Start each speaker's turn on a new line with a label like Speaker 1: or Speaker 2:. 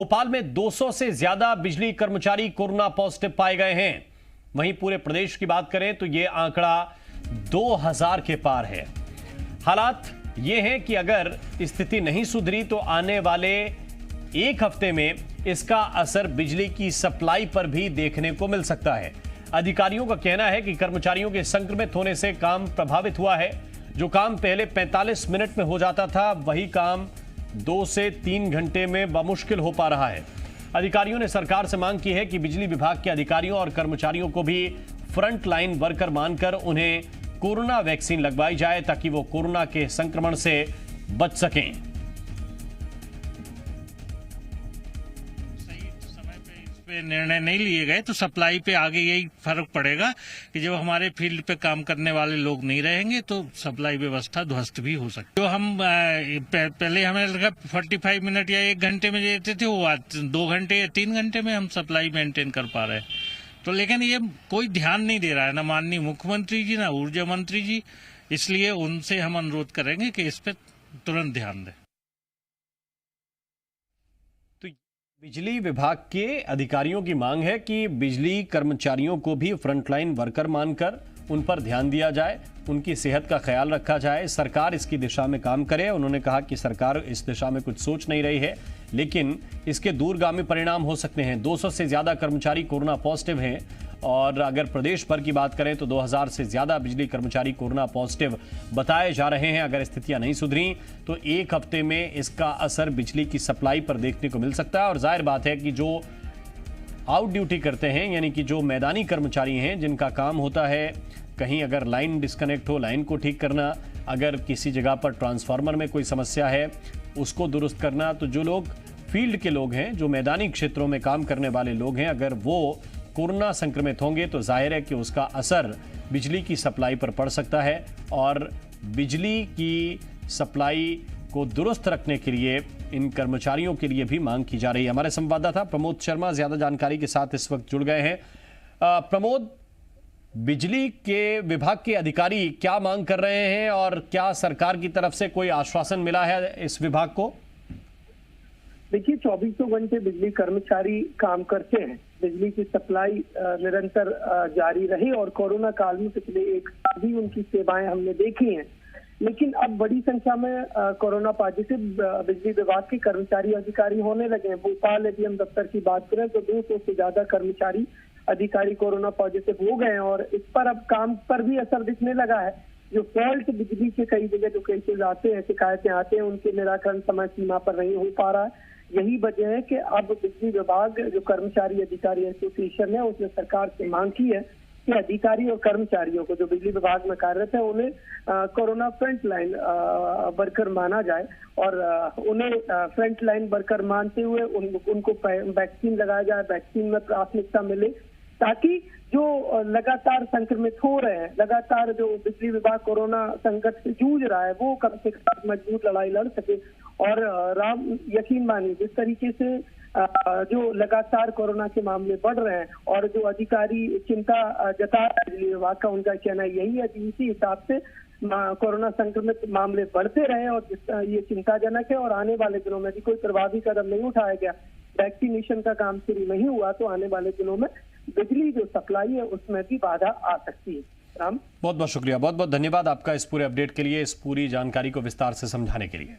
Speaker 1: भोपाल में 200 से ज्यादा बिजली कर्मचारी कोरोना पॉजिटिव पाए गए हैं। वहीं पूरे प्रदेश की बात करें तो यह आंकड़ा 2000 के पार है। हालात यह है कि अगर स्थिति नहीं सुधरी तो आने वाले एक हफ्ते में इसका असर बिजली की सप्लाई पर भी देखने को मिल सकता है। अधिकारियों का कहना है कि कर्मचारियों के संक्रमित होने से काम प्रभावित हुआ है। जो काम पहले 45 मिनट में हो जाता था, वही काम 2 से 3 घंटे में बमुश्किल हो पा रहा है। अधिकारियों ने सरकार से मांग की है कि बिजली विभाग के अधिकारियों और कर्मचारियों को भी फ्रंट लाइन वर्कर मानकर उन्हें कोरोना वैक्सीन लगवाई जाए ताकि वो कोरोना के संक्रमण से बच सकें।
Speaker 2: निर्णय नहीं लिए गए तो सप्लाई पे आगे यही फर्क पड़ेगा कि जब हमारे फील्ड पे काम करने वाले लोग नहीं रहेंगे तो सप्लाई व्यवस्था ध्वस्त भी हो सकती है। जो हम पहले हमें लगा 45 मिनट या 1 घंटे में देते थे, वो आज 2 घंटे या 3 घंटे में हम सप्लाई मेंटेन कर पा रहे हैं। तो लेकिन ये कोई ध्यान नहीं दे रहा है, ना माननीय मुख्यमंत्री जी, ना ऊर्जा मंत्री जी। इसलिए उनसे हम अनुरोध करेंगे कि इस पर तुरंत ध्यान दें।
Speaker 1: बिजली विभाग के अधिकारियों की मांग है कि बिजली कर्मचारियों को भी फ्रंटलाइन वर्कर मानकर उन पर ध्यान दिया जाए, उनकी सेहत का ख्याल रखा जाए, सरकार इसकी दिशा में काम करे। उन्होंने कहा कि सरकार इस दिशा में कुछ सोच नहीं रही है, लेकिन इसके दूरगामी परिणाम हो सकते हैं। 200 से ज्यादा कर्मचारी कोरोना पॉजिटिव हैं और अगर प्रदेश भर की बात करें तो 2000 से ज्यादा बिजली कर्मचारी कोरोना पॉजिटिव बताए जा रहे हैं। अगर स्थितियां नहीं सुधरी तो एक हफ्ते में इसका असर बिजली की सप्लाई पर देखने को मिल सकता है। और जाहिर बात है कि जो आउट ड्यूटी करते हैं, यानी कि जो मैदानी कर्मचारी हैं, जिनका काम होता है कहीं अगर लाइन डिस्कनेक्ट हो, लाइन को ठीक करना, अगर किसी जगह पर ट्रांसफार्मर में कोई समस्या है उसको दुरुस्त करना, तो जो लोग फील्ड के लोग हैं, जो मैदानी क्षेत्रों में काम करने वाले लोग हैं, अगर वो कोरोना संक्रमित होंगे तो जाहिर है कि उसका असर बिजली की सप्लाई पर पड़ सकता है। और बिजली की सप्लाई को दुरुस्त रखने के लिए इन कर्मचारियों के लिए भी मांग की जा रही है। हमारे संवाददाता प्रमोद शर्मा ज्यादा जानकारी के साथ इस वक्त जुड़ गए हैं। प्रमोद, बिजली के विभाग के अधिकारी क्या मांग कर रहे हैं और क्या सरकार की तरफ से कोई आश्वासन मिला है इस विभाग को?
Speaker 3: देखिए, 24 घंटे बिजली कर्मचारी काम करते हैं। बिजली की सप्लाई निरंतर जारी रही और कोरोना काल में पिछले 1 साल भी उनकी सेवाएं हमने देखी हैं। लेकिन अब बड़ी संख्या में कोरोना पॉजिटिव बिजली विभाग के कर्मचारी अधिकारी होने लगे हैं। भोपाल एडीएम दफ्तर की बात करें तो 200 से ज्यादा कर्मचारी अधिकारी कोरोना पॉजिटिव हो गए हैं और इस पर अब काम पर भी असर दिखने लगा है। जो फॉल्ट बिजली के कई जगह जो केसेज आते हैं, शिकायतें आते हैं, उनके निराकरण समय सीमा पर नहीं हो पा रहा है। यही वजह है कि अब बिजली विभाग जो कर्मचारी अधिकारी एसोसिएशन है, उसने सरकार से मांग की है कि अधिकारी और कर्मचारियों को जो बिजली विभाग में कार्यरत है उन्हें कोरोना फ्रंट लाइन वर्कर माना जाए और उन्हें फ्रंट लाइन वर्कर मानते हुए उनको वैक्सीन लगाया जाए, वैक्सीन में प्राथमिकता मिले, ताकि जो लगातार संक्रमित हो रहे हैं, लगातार जो बिजली विभाग कोरोना संकट से जूझ रहा है, वो कम से कम मजबूत लड़ाई लड़ सके। और राम, यकीन मानिए, जिस तरीके से जो लगातार कोरोना के मामले बढ़ रहे हैं और जो अधिकारी चिंता जता रहे हैं बिजली विभाग का, उनका कहना यही है कि इसी हिसाब से कोरोना संक्रमित मामले बढ़ते रहे और ये चिंताजनक है। और आने वाले दिनों में भी कोई प्रभावी कदम नहीं उठाया गया, वैक्सीनेशन का काम शुरू नहीं हुआ, तो आने वाले दिनों में बिजली जो सप्लाई है उसमें भी बाधा आ सकती है। राम,
Speaker 1: बहुत बहुत शुक्रिया, बहुत बहुत धन्यवाद आपका इस पूरे अपडेट के लिए, इस पूरी जानकारी को विस्तार से समझाने के लिए।